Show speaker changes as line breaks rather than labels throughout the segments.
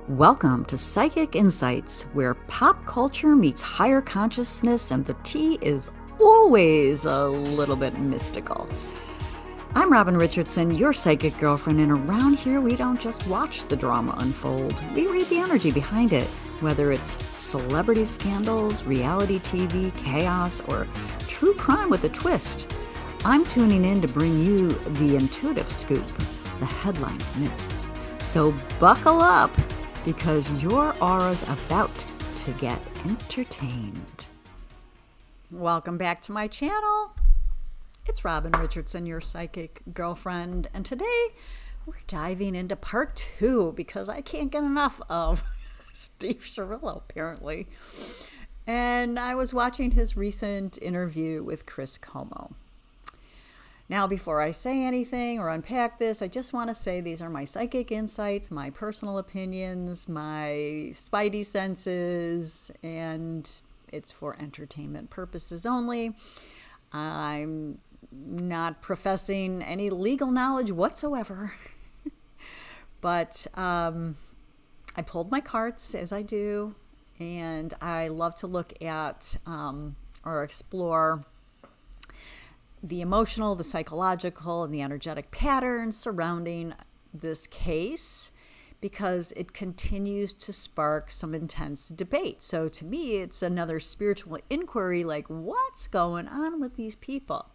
Welcome to Psychic Insights, where pop culture meets higher consciousness and the tea is always a little bit mystical. I'm Robin Richardson, your psychic girlfriend, and around here we don't just watch the drama unfold. We read the energy behind it, whether it's celebrity scandals, reality TV, chaos, or true crime with a twist. I'm tuning in to bring you the intuitive scoop the headlines miss. So buckle up, because your aura's about to get entertained. Welcome back to my channel. It's Robin Richardson, your psychic girlfriend, and today we're diving into part 2 because I can't get enough of Steve Shirilla, apparently. And I was watching his recent interview with Chris Como. Now, before I say anything or unpack this, I just want to say these are my psychic insights, my personal opinions, my spidey senses, and it's for entertainment purposes only. I'm not professing any legal knowledge whatsoever, but I pulled my cards as I do, and I love to look at or explore the emotional, the psychological, and the energetic patterns surrounding this case because it continues to spark some intense debate. So to me, it's another spiritual inquiry, like what's going on with these people?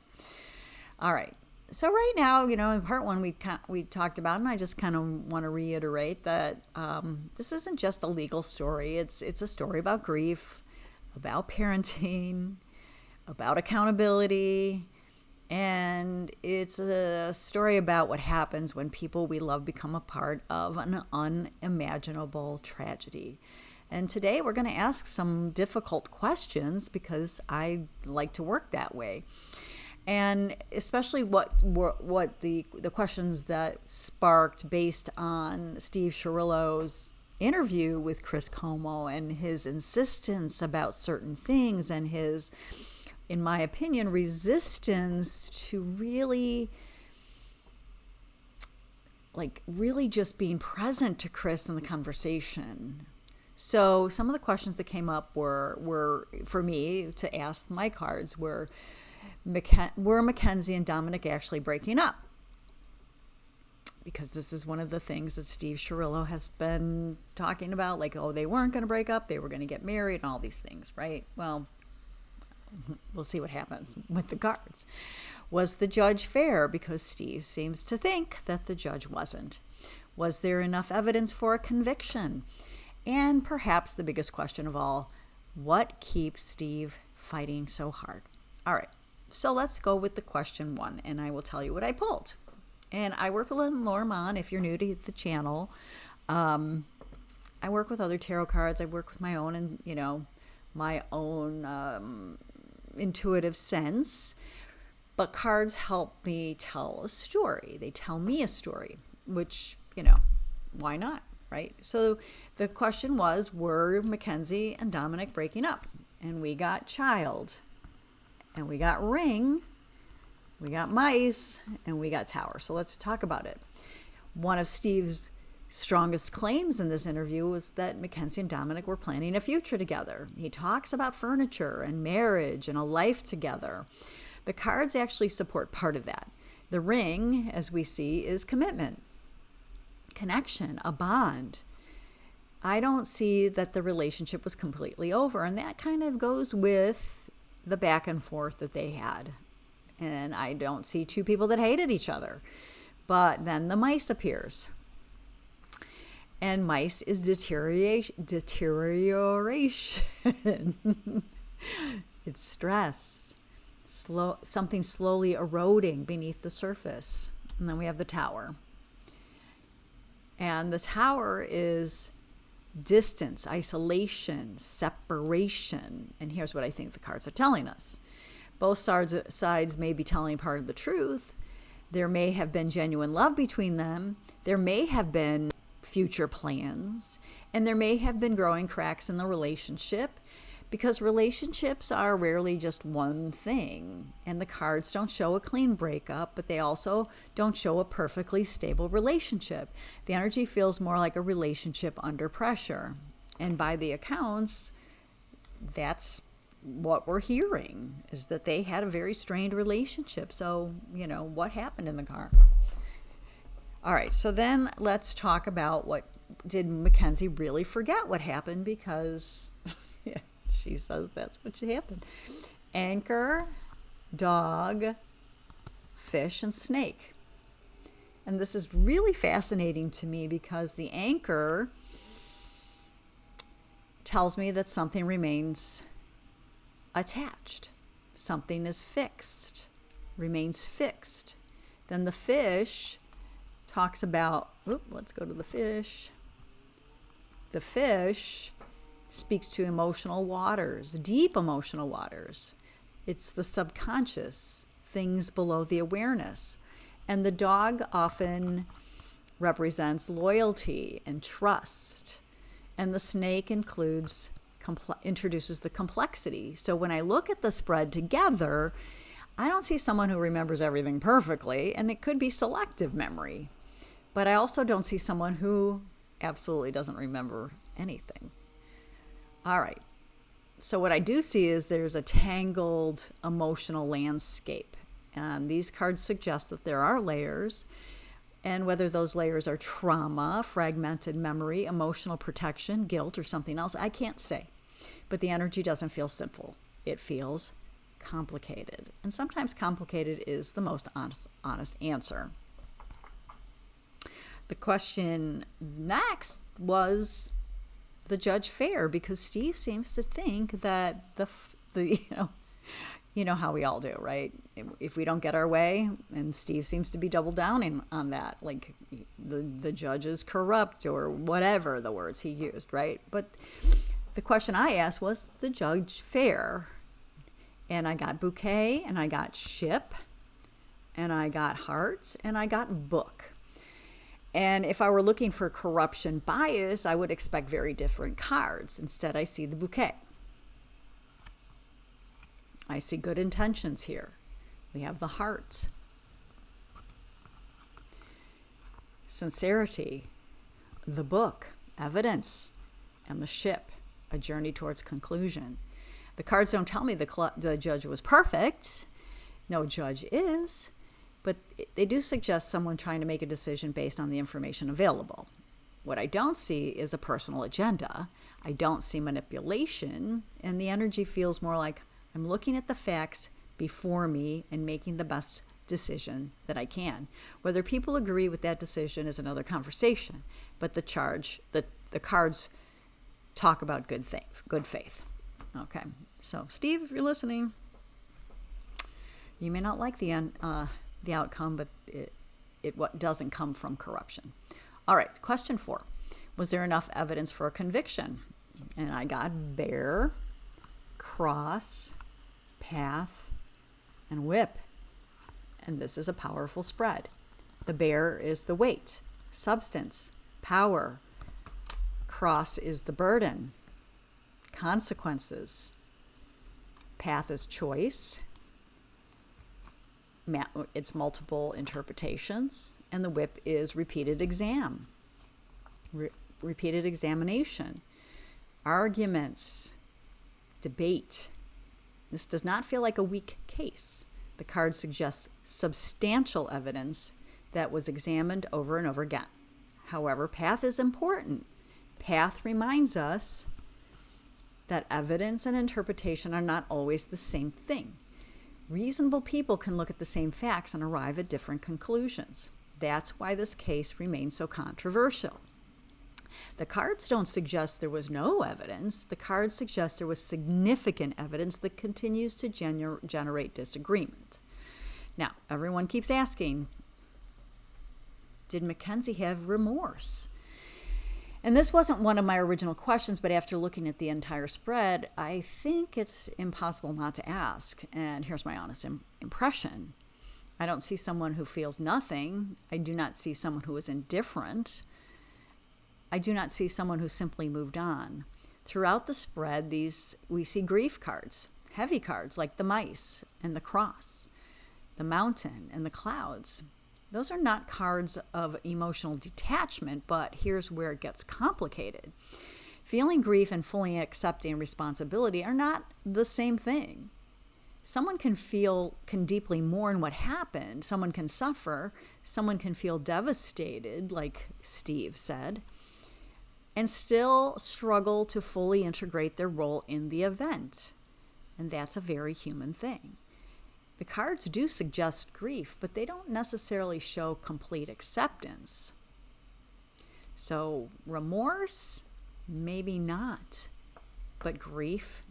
All right. So right now, in part 1, we talked about, and I just kind of want to reiterate that this isn't just a legal story. It's a story about grief, about parenting, about accountability. And it's a story about what happens when people we love become a part of an unimaginable tragedy. And today we're going to ask some difficult questions because I like to work that way. And especially what the questions that sparked based on Steve Shirilla's interview with Chris Como and his insistence about certain things and his, in my opinion, resistance to really just being present to Chris in the conversation. So some of the questions that came up were for me to ask my cards were Mackenzie and Dominic actually breaking up? Because this is one of the things that Steve Shirilla has been talking about, like, oh, they weren't going to break up, they were going to get married and all these things, right? Well, we'll see what happens with the cards. Was the judge fair? Because Steve seems to think that the judge wasn't. Was there enough evidence for a conviction? And perhaps the biggest question of all, what keeps Steve fighting so hard? All right, so let's go with the question 1, and I will tell you what I pulled. And I work with Lenormand, if you're new to the channel. I work with other tarot cards. I work with my own, and my own intuitive sense, but cards help me tell a story. They tell me a story, which, why not, right? So the question was, were Mackenzie and Dominic breaking up? And we got child, and we got ring, we got mice, and we got tower. So let's talk about it. One of Steve's strongest claims in this interview was that Mackenzie and Dominic were planning a future together. He talks about furniture and marriage and a life together. The cards actually support part of that. The ring, as we see, is commitment, connection, a bond. I don't see that the relationship was completely over, and that kind of goes with the back and forth that they had. And I don't see two people that hated each other. But then the mice appears. And mice is deterioration. It's stress. Something slowly eroding beneath the surface. And then we have the tower. And the tower is distance, isolation, separation. And here's what I think the cards are telling us. Both sides may be telling part of the truth. There may have been genuine love between them. There may have been future plans, and there may have been growing cracks in the relationship. because relationships are rarely just one thing. And the cards don't show a clean breakup, but they also don't show a perfectly stable relationship. The energy feels more like a relationship under pressure. And by the accounts, that's what we're hearing, is that they had a very strained relationship. So, what happened in the car? All right, so then let's talk about did Mackenzie really forget what happened, because she says that's what happened. Anchor, dog, fish, and snake. And this is really fascinating to me, because the anchor tells me that something remains attached. Something is fixed, remains fixed. Then the fish talks about, let's go to the fish. The fish speaks to emotional waters, deep emotional waters. It's the subconscious, things below the awareness. And the dog often represents loyalty and trust. And the snake introduces the complexity. So when I look at the spread together, I don't see someone who remembers everything perfectly, and it could be selective memory. But I also don't see someone who absolutely doesn't remember anything. All right. So what I do see is there's a tangled emotional landscape. And these cards suggest that there are layers. And whether those layers are trauma, fragmented memory, emotional protection, guilt, or something else, I can't say. But the energy doesn't feel simple. It feels complicated. And sometimes complicated is the most honest answer. The question next was the judge fair, because Steve seems to think that you know how we all do, right? If we don't get our way, and Steve seems to be double downing on that, like the judge is corrupt or whatever the words he used, right? But the question I asked was the judge fair, and I got bouquet, and I got ship, and I got hearts, and I got book. And if I were looking for corruption bias, I would expect very different cards. Instead, I see the bouquet. I see good intentions here. We have the heart. Sincerity, the book, evidence, and the ship, a journey towards conclusion. The cards don't tell me the judge was perfect. No judge is. But they do suggest someone trying to make a decision based on the information available. What I don't see is a personal agenda. I don't see manipulation, and the energy feels more like I'm looking at the facts before me and making the best decision that I can. Whether people agree with that decision is another conversation, but the cards talk about good faith. Okay, so Steve, if you're listening, you may not like the outcome, but it doesn't come from corruption. All right, question 4. Was there enough evidence for a conviction? And I got bear, cross, path, and whip. And this is a powerful spread. The bear is the weight, substance, power. Cross is the burden, consequences. Path is choice. It's multiple interpretations, and the whip is repeated repeated examination, arguments, debate. This does not feel like a weak case. The card suggests substantial evidence that was examined over and over again. However, path is important. Path reminds us that evidence and interpretation are not always the same thing. Reasonable people can look at the same facts and arrive at different conclusions. That's why this case remains so controversial. The cards don't suggest there was no evidence. The cards suggest there was significant evidence that continues to generate disagreement. Now, everyone keeps asking, did Mackenzie have remorse? And this wasn't one of my original questions, but after looking at the entire spread, I think it's impossible not to ask. And here's my honest impression. I don't see someone who feels nothing. I do not see someone who is indifferent. I do not see someone who simply moved on. Throughout the spread, we see grief cards, heavy cards like the mice and the cross, the mountain and the clouds. Those are not cards of emotional detachment, but here's where it gets complicated. Feeling grief and fully accepting responsibility are not the same thing. Someone can deeply mourn what happened. Someone can suffer. Someone can feel devastated, like Steve said, and still struggle to fully integrate their role in the event. And that's a very human thing. The cards do suggest grief, but they don't necessarily show complete acceptance. So remorse, maybe not, but grief,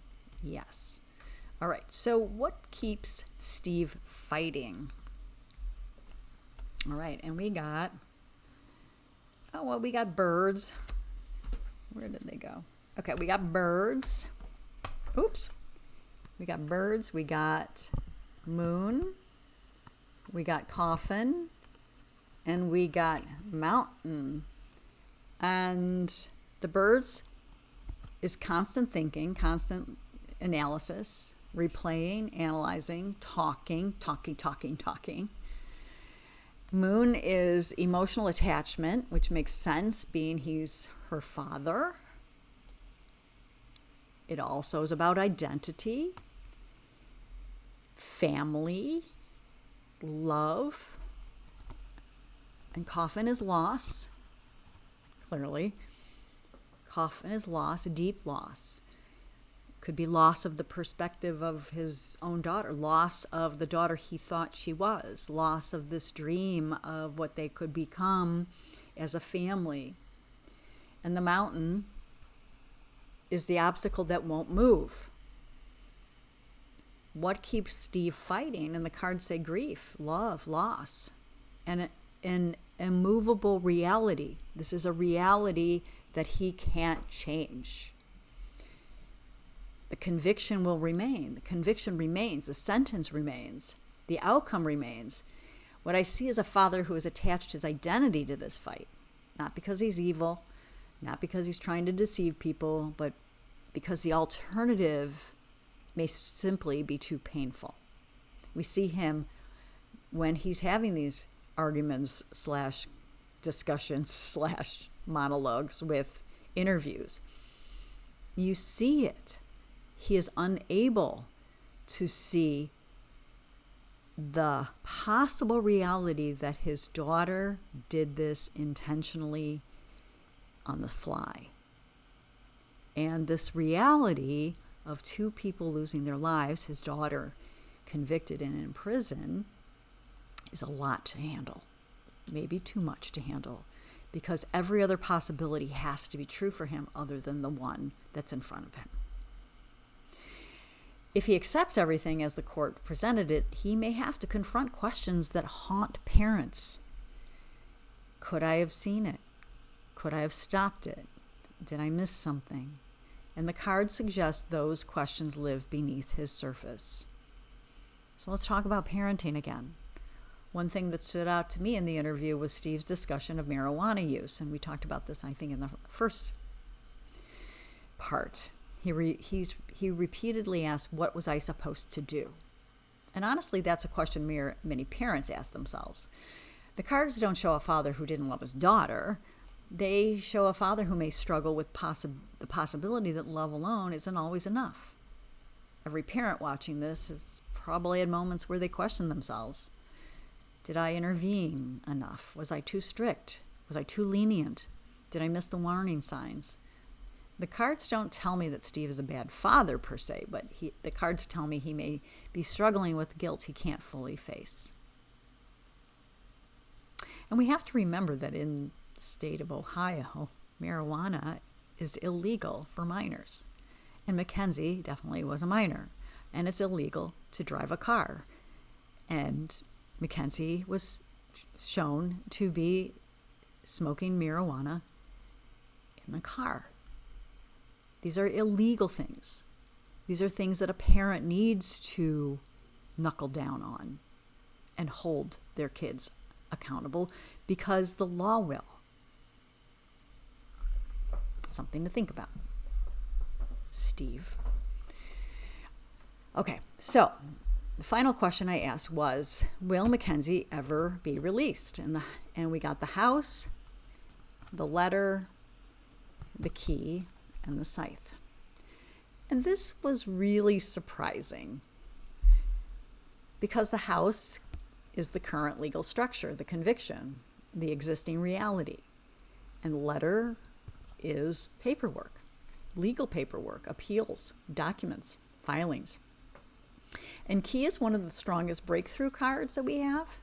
yes. All right, so what keeps Steve fighting? All right, and we got birds. Where did they go? Okay, we got birds. Oops. We got birds, we got moon, we got coffin, and we got mountain. And the birds is constant thinking, constant analysis, replaying, analyzing, talking. Moon is emotional attachment, which makes sense, being he's her father. It also is about identity, family, love, and coffin is loss, clearly. Coffin is loss, deep loss. Could be loss of the perspective of his own daughter, loss of the daughter he thought she was, loss of this dream of what they could become as a family. And the mountain is the obstacle that won't move. What keeps Steve fighting? And the cards say grief, love, loss, and an immovable reality. This is a reality that he can't change. The conviction will remain. The conviction remains. The sentence remains. The outcome remains. What I see is a father who has attached his identity to this fight, not because he's evil, not because he's trying to deceive people, but because the alternative may simply be too painful. We see him when he's having these arguments / discussions / monologues with interviews. You see it. He is unable to see the possible reality that his daughter did this intentionally on the fly. And this reality of two people losing their lives, his daughter convicted and in prison, is a lot to handle. Maybe too much to handle, because every other possibility has to be true for him other than the one that's in front of him. If he accepts everything as the court presented it, he may have to confront questions that haunt parents. Could I have seen it? Could I have stopped it? Did I miss something? And the card suggests those questions live beneath his surface. So let's talk about parenting again. One thing that stood out to me in the interview was Steve's discussion of marijuana use, and we talked about this, I think, in the first part. He repeatedly asked, what was I supposed to do? And honestly, that's a question many parents ask themselves. The cards don't show a father who didn't love his daughter. They show a father who may struggle with the possibility that love alone isn't always enough. Every parent watching this has probably had moments where they question themselves. Did I intervene enough? Was I too strict? Was I too lenient? Did I miss the warning signs? The cards don't tell me that Steve is a bad father per se, but the cards tell me he may be struggling with guilt he can't fully face. And we have to remember that in the state of Ohio, marijuana is illegal for minors. And Mackenzie definitely was a minor. And it's illegal to drive a car. And Mackenzie was shown to be smoking marijuana in the car. These are illegal things. These are things that a parent needs to knuckle down on and hold their kids accountable, because the law will. Something to think about. Steve. Okay, so the final question I asked was, will Mackenzie ever be released? And we got the house, the letter, the key, and the scythe. And this was really surprising because the house is the current legal structure, the conviction, the existing reality. And the letter is paperwork, legal paperwork, appeals, documents, filings. And key is one of the strongest breakthrough cards that we have.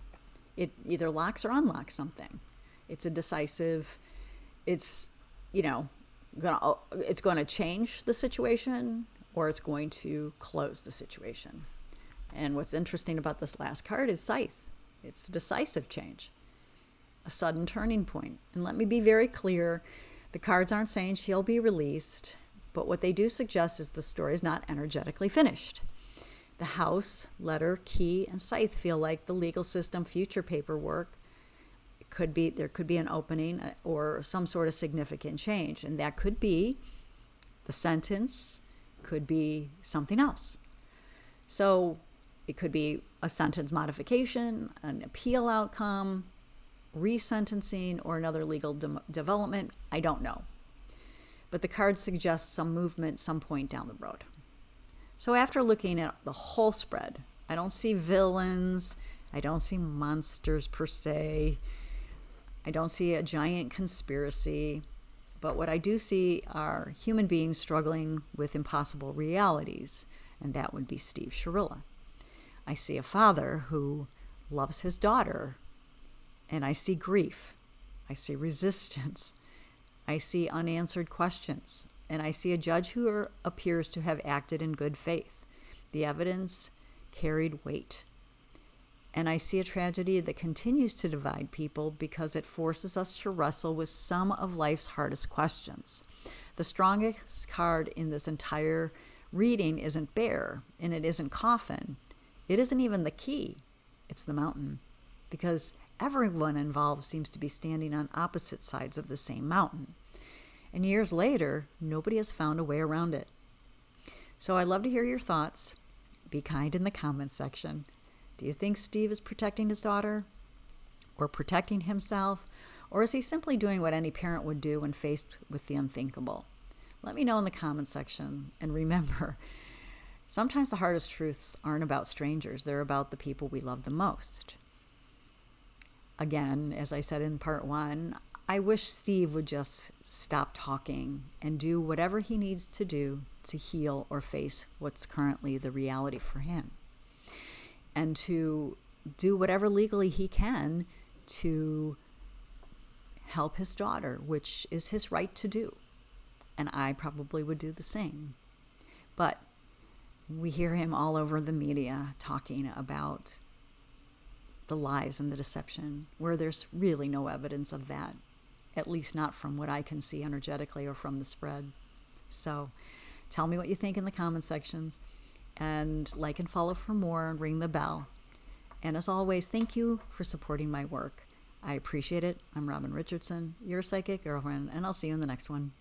It either locks or unlocks something. It's a decisive, it's going to change the situation, or it's going to close the situation. And what's interesting about this last card is scythe. It's decisive change, a sudden turning point. And let me be very clear, the cards aren't saying she'll be released, but what they do suggest is the story is not energetically finished. The house, letter, key, and scythe feel like the legal system, future paperwork. There could be an opening or some sort of significant change, and that could be the sentence, could be something else. So it could be a sentence modification, an appeal outcome, resentencing, or another legal development. I don't know. But the card suggests some movement some point down the road. So after looking at the whole spread, I don't see villains. I don't see monsters per se. I don't see a giant conspiracy. But what I do see are human beings struggling with impossible realities, and that would be Steve Shirilla. I see a father who loves his daughter, and I see grief. I see resistance. I see unanswered questions, and I see a judge who appears to have acted in good faith. The evidence carried weight. And I see a tragedy that continues to divide people because it forces us to wrestle with some of life's hardest questions. The strongest card in this entire reading isn't bear, and it isn't coffin. It isn't even the key. It's the mountain, because everyone involved seems to be standing on opposite sides of the same mountain. And years later, nobody has found a way around it. So I'd love to hear your thoughts. Be kind in the comments section. Do you think Steve is protecting his daughter, or protecting himself, or is he simply doing what any parent would do when faced with the unthinkable? Let me know in the comments section. And remember, sometimes the hardest truths aren't about strangers. They're about the people we love the most. Again, as I said in part 1, I wish Steve would just stop talking and do whatever he needs to do to heal or face what's currently the reality for him. And to do whatever legally he can to help his daughter, which is his right to do. And I probably would do the same. But we hear him all over the media talking about the lies and the deception, where there's really no evidence of that, at least not from what I can see energetically or from the spread. So tell me what you think in the comment sections, and like and follow for more, and ring the bell. And as always, thank you for supporting my work. I appreciate it. I'm Robin Richardson, your psychic girlfriend, and I'll see you in the next one.